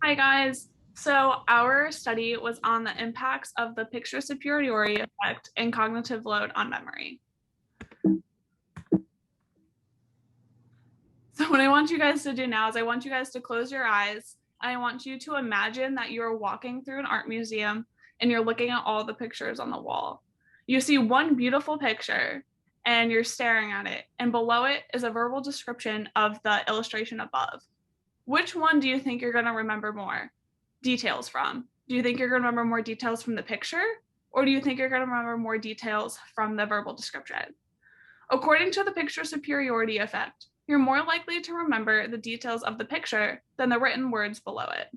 Hi guys. So our study was on the impacts of the picture superiority effect and cognitive load on memory. So what I want you guys to do now is I want you guys to close your eyes and I want you to imagine that you're walking through an art museum and you're looking at all the pictures on the wall. You see one beautiful picture and you're staring at it, and below it is a verbal description of the illustration above. Which one do you think you're going to remember more details from? Do you think you're going to remember more details from the picture, or do you think you're going to remember more details from the verbal description? According to the picture superiority effect, you're more likely to remember the details of the picture than the written words below it.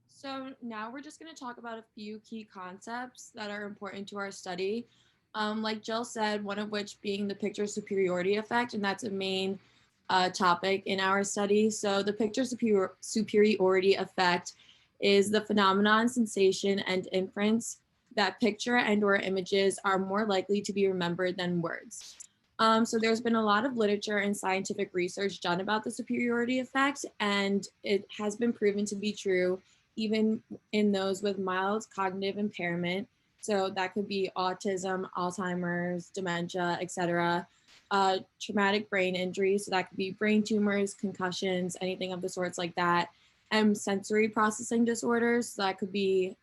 So now we're just going to talk about a few key concepts that are important to our study. Like Jill said, one of which being the picture superiority effect, and that's a main topic in our study. So the picture superiority effect is the phenomenon, sensation, and inference that picture and or images are more likely to be remembered than words. So there's been a lot of literature and scientific research done about the superiority effect, and it has been proven to be true even in those with mild cognitive impairment. So that could be autism, Alzheimer's, dementia, etc. Traumatic brain injury, so that could be brain tumors, concussions, anything of the sorts like that. And sensory processing disorders, so that could be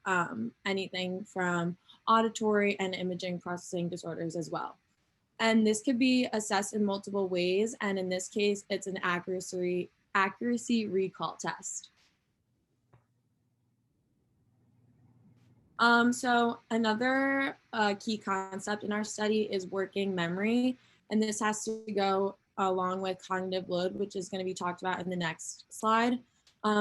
anything from auditory and imaging processing disorders as well. And this could be assessed in multiple ways. And in this case, it's an accuracy recall test. So another key concept in our study is working memory, and this has to go along with cognitive load, which is going to be talked about in the next slide.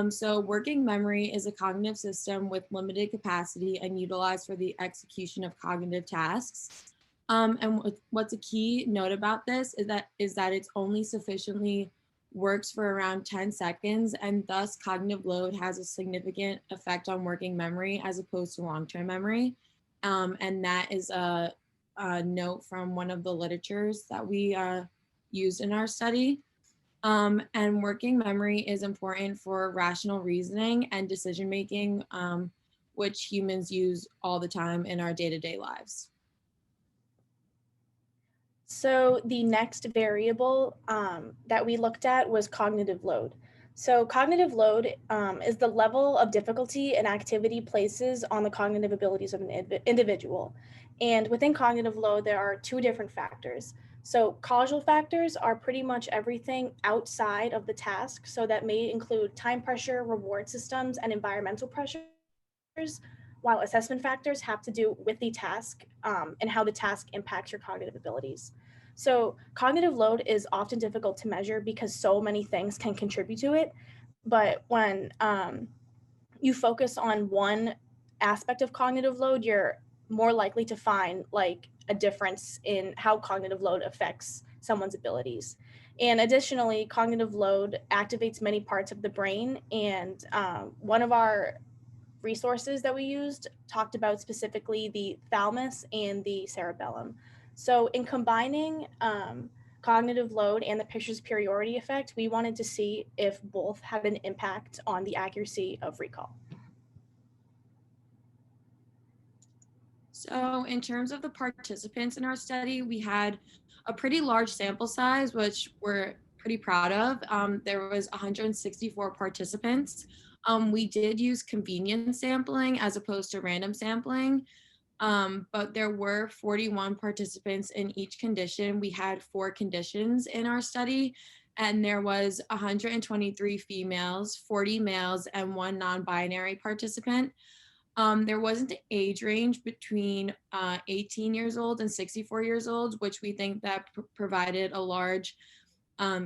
So working memory is a cognitive system with limited capacity and utilized for the execution of cognitive tasks. And what's a key note about this is that it's only sufficiently works for around 10 seconds, and thus cognitive load has a significant effect on working memory as opposed to long-term memory. And that is a note from one of the literatures that we used in our study. And working memory is important for rational reasoning and decision making, which humans use all the time in our day-to-day lives. So the next variable that we looked at was cognitive load. So cognitive load is the level of difficulty an activity places on the cognitive abilities of an individual. And within cognitive load, there are two different factors. So causal factors are pretty much everything outside of the task. So that may include time pressure, reward systems, and environmental pressures, while assessment factors have to do with the task and how the task impacts your cognitive abilities. So cognitive load is often difficult to measure because so many things can contribute to it. But when you focus on one aspect of cognitive load, you're more likely to find like a difference in how cognitive load affects someone's abilities. And additionally, cognitive load activates many parts of the brain. And one of our resources that we used talked about specifically the thalamus and the cerebellum. So in combining cognitive load and the picture superiority effect, we wanted to see if both had an impact on the accuracy of recall. So in terms of the participants in our study, we had a pretty large sample size, which we're pretty proud of. There was 164 participants. We did use convenience sampling as opposed to random sampling, but there were 41 participants in each condition. We had 4 conditions in our study, and there was 123 females, 40 males, and 1 non-binary participant. There wasn't an age range between 18 years old and 64 years old, which we think that provided a large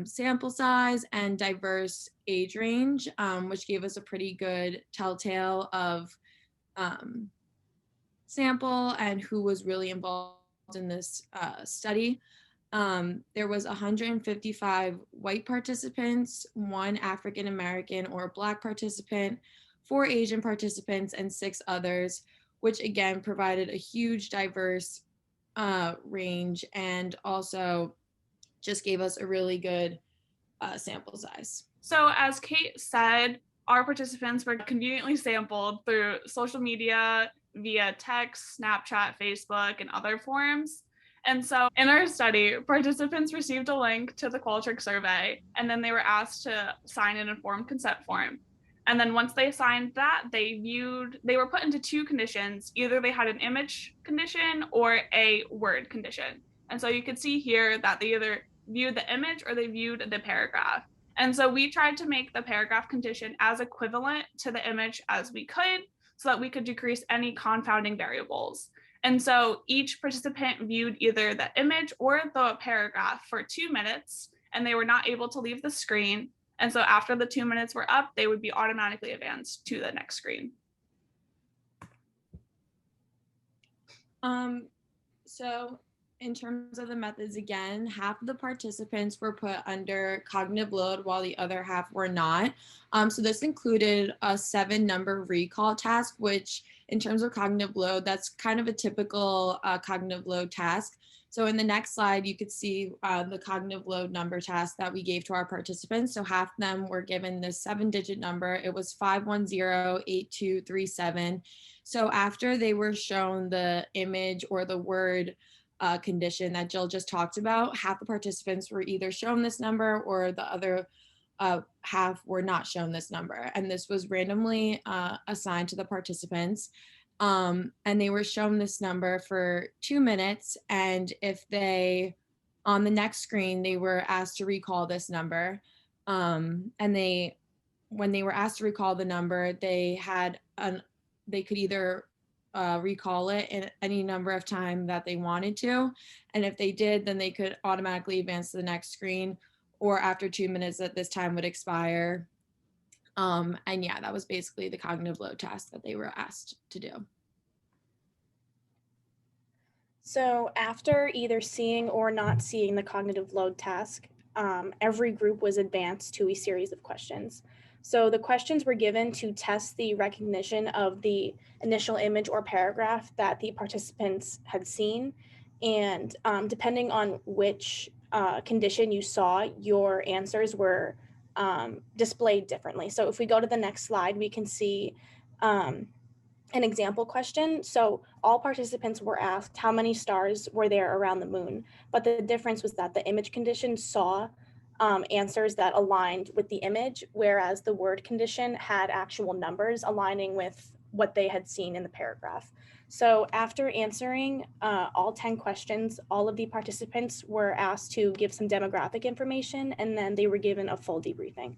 sample size and diverse age range, which gave us a pretty good telltale of sample and who was really involved in this study. There was 155 white participants, 1 African American or Black participant, 4 Asian participants, and 6 others, which again provided a huge diverse range and also just gave us a really good sample size. So as Kate said, our participants were conveniently sampled through social media via text, Snapchat, Facebook, and other forums. And so in our study, participants received a link to the Qualtrics survey, and then they were asked to sign an informed consent form. And then once they signed that, they were put into two conditions. Either they had an image condition or a word condition. And so you could see here that they either viewed the image or they viewed the paragraph. And so we tried to make the paragraph condition as equivalent to the image as we could so that we could decrease any confounding variables. And so each participant viewed either the image or the paragraph for 2 minutes, and they were not able to leave the screen. And so after the 2 minutes were up, they would be automatically advanced to the next screen. So in terms of the methods, again, half of the participants were put under cognitive load while the other half were not. So this included a 7-number recall task, which in terms of cognitive load, that's kind of a typical cognitive load task. So in the next slide, you could see the cognitive load number task that we gave to our participants. So half of them were given this 7-digit number. It was 5108237. So after they were shown the image or the word condition that Jill just talked about, half the participants were either shown this number or the other half were not shown this number. And this was randomly assigned to the participants. And they were shown this number for 2 minutes. And if they, on the next screen, they were asked to recall this number. And when they were asked to recall the number, they could either recall it in any number of time that they wanted to. And if they did, then they could automatically advance to the next screen, or after 2 minutes that this time would expire. And yeah, that was basically the cognitive load task that they were asked to do. So after either seeing or not seeing the cognitive load task, every group was advanced to a series of questions. So the questions were given to test the recognition of the initial image or paragraph that the participants had seen. And depending on which condition you saw, your answers were displayed differently. So if we go to the next slide, we can see an example question. So all participants were asked how many stars were there around the moon, but the difference was that the image condition saw answers that aligned with the image, whereas the word condition had actual numbers aligning with what they had seen in the paragraph. So after answering all 10 questions, all of the participants were asked to give some demographic information, and then they were given a full debriefing.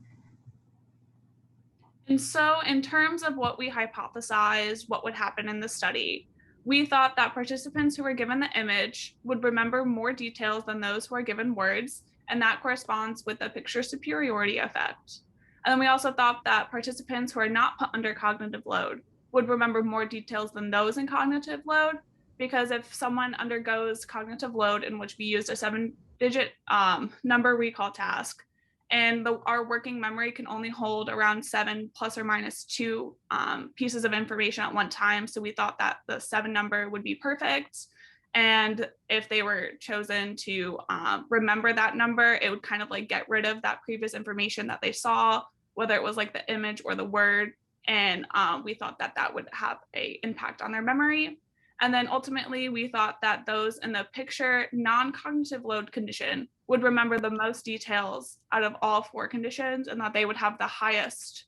And so in terms of what we hypothesized what would happen in the study, we thought that participants who were given the image would remember more details than those who are given words, and that corresponds with the picture superiority effect. And then we also thought that participants who are not put under cognitive load would remember more details than those in cognitive load, because if someone undergoes cognitive load in which we used a 7-digit number recall task, and our working memory can only hold around 7 plus or minus 2 pieces of information at one time. So we thought that the 7 number would be perfect. And if they were chosen to remember that number, it would kind of like get rid of that previous information that they saw, whether it was like the image or the word. And we thought that that would have an impact on their memory. And then ultimately, we thought that those in the picture non-cognitive load condition would remember the most details out of all 4 conditions, and that they would have the highest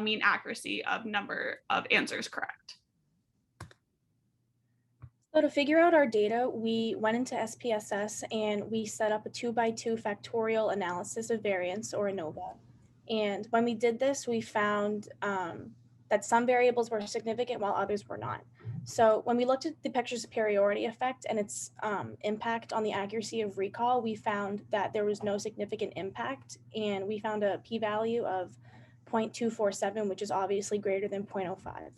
mean accuracy of number of answers correct. So to figure out our data, we went into SPSS and we set up a 2x2 factorial analysis of variance, or ANOVA. And when we did this, we found that some variables were significant while others were not. So when we looked at the picture superiority effect and its impact on the accuracy of recall, we found that there was no significant impact, and we found a p-value of 0.247, which is obviously greater than 0.05.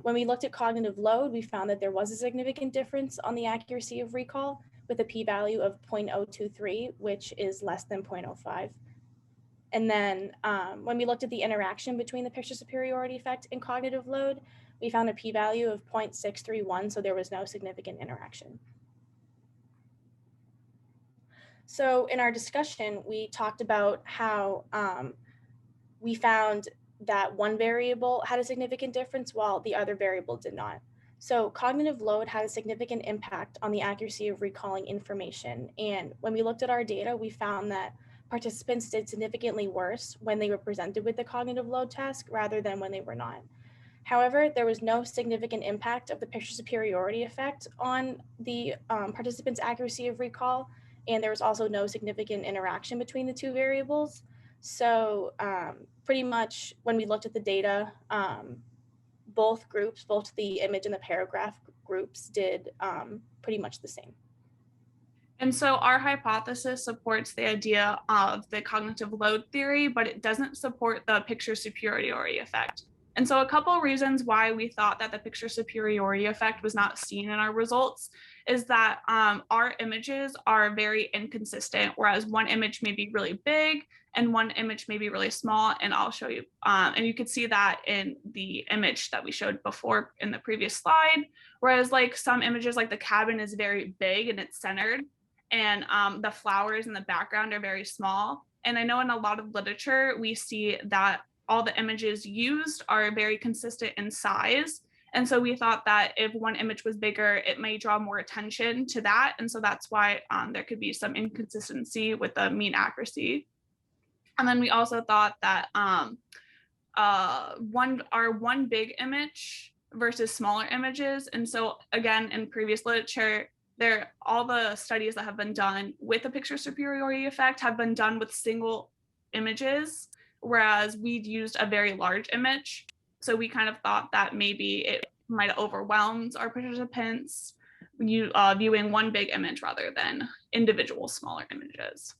When we looked at cognitive load, we found that there was a significant difference on the accuracy of recall with a p-value of 0.023, which is less than 0.05. And then when we looked at the interaction between the picture superiority effect and cognitive load, we found a p-value of 0.631, so there was no significant interaction. So in our discussion, we talked about how we found that one variable had a significant difference while the other variable did not. So cognitive load had a significant impact on the accuracy of recalling information. And when we looked at our data, we found that participants did significantly worse when they were presented with the cognitive load task rather than when they were not. However, there was no significant impact of the picture superiority effect on the participants' accuracy of recall, and there was also no significant interaction between the two variables. So pretty much when we looked at the data, both groups, both the image and the paragraph groups did pretty much the same. And so our hypothesis supports the idea of the cognitive load theory, but it doesn't support the picture superiority effect. And so a couple reasons why we thought that the picture superiority effect was not seen in our results is that our images are very inconsistent, whereas one image may be really big and one image may be really small. And I'll show you, and you could see that in the image that we showed before in the previous slide, whereas like some images like the cabin is very big and it's centered, and the flowers in the background are very small. And I know in a lot of literature, we see that all the images used are very consistent in size. And so we thought that if one image was bigger, it may draw more attention to that. And so that's why there could be some inconsistency with the mean accuracy. And then we also thought that one big image versus smaller images. And so again, in previous literature, all the studies that have been done with the picture superiority effect have been done with single images, whereas we'd used a very large image. So we kind of thought that maybe it might have overwhelmed our participants viewing one big image rather than individual smaller images.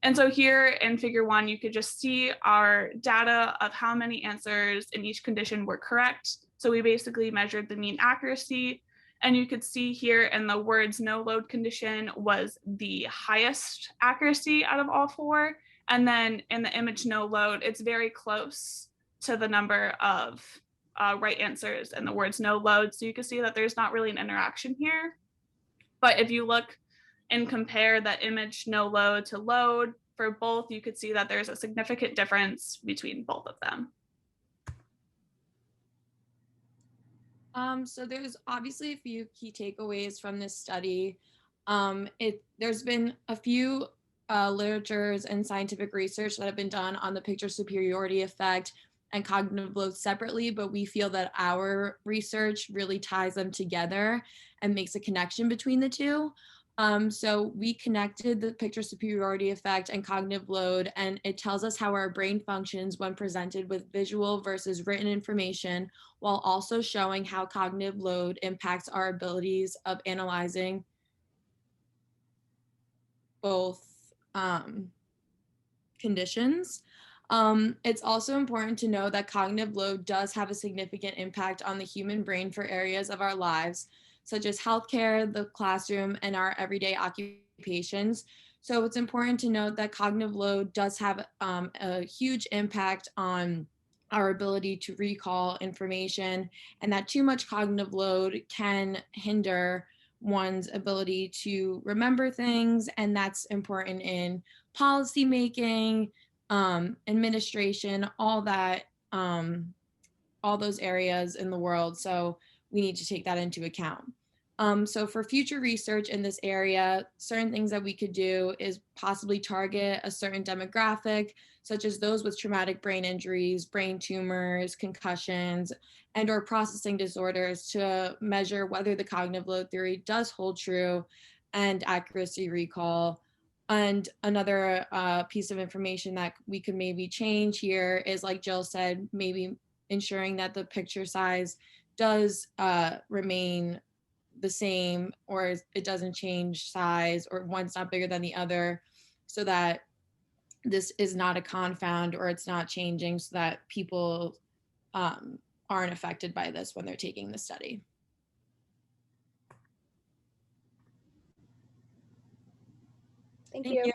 And so here in figure 1, you could just see our data of how many answers in each condition were correct. So we basically measured the mean accuracy. And you could see here in the words no load condition was the highest accuracy out of all 4. And then in the image no load, it's very close to the number of right answers in the words no load. So you can see that there's not really an interaction here. But if you look and compare the image no load to load for both, you could see that there's a significant difference between both of them. So there's obviously a few key takeaways from this study. There's been a few literatures and scientific research that have been done on the picture superiority effect and cognitive load separately, but we feel that our research really ties them together and makes a connection between the two. So we connected the picture superiority effect and cognitive load, and it tells us how our brain functions when presented with visual versus written information, while also showing how cognitive load impacts our abilities of analyzing both conditions. It's also important to know that cognitive load does have a significant impact on the human brain for areas of our lives, such as healthcare, the classroom, and our everyday occupations. So it's important to note that cognitive load does have a huge impact on our ability to recall information, and that too much cognitive load can hinder one's ability to remember things, and that's important in policy making, administration, all that, all those areas in the world. So we need to take that into account. So for future research in this area, certain things that we could do is possibly target a certain demographic, such as those with traumatic brain injuries, brain tumors, concussions, and or processing disorders, to measure whether the cognitive load theory does hold true and accuracy recall. And another piece of information that we could maybe change here is, like Jill said, maybe ensuring that the picture size does remain the same, or it doesn't change size, or one's not bigger than the other, so that this is not a confound, or it's not changing, so that people aren't affected by this when they're taking the study. Thank you.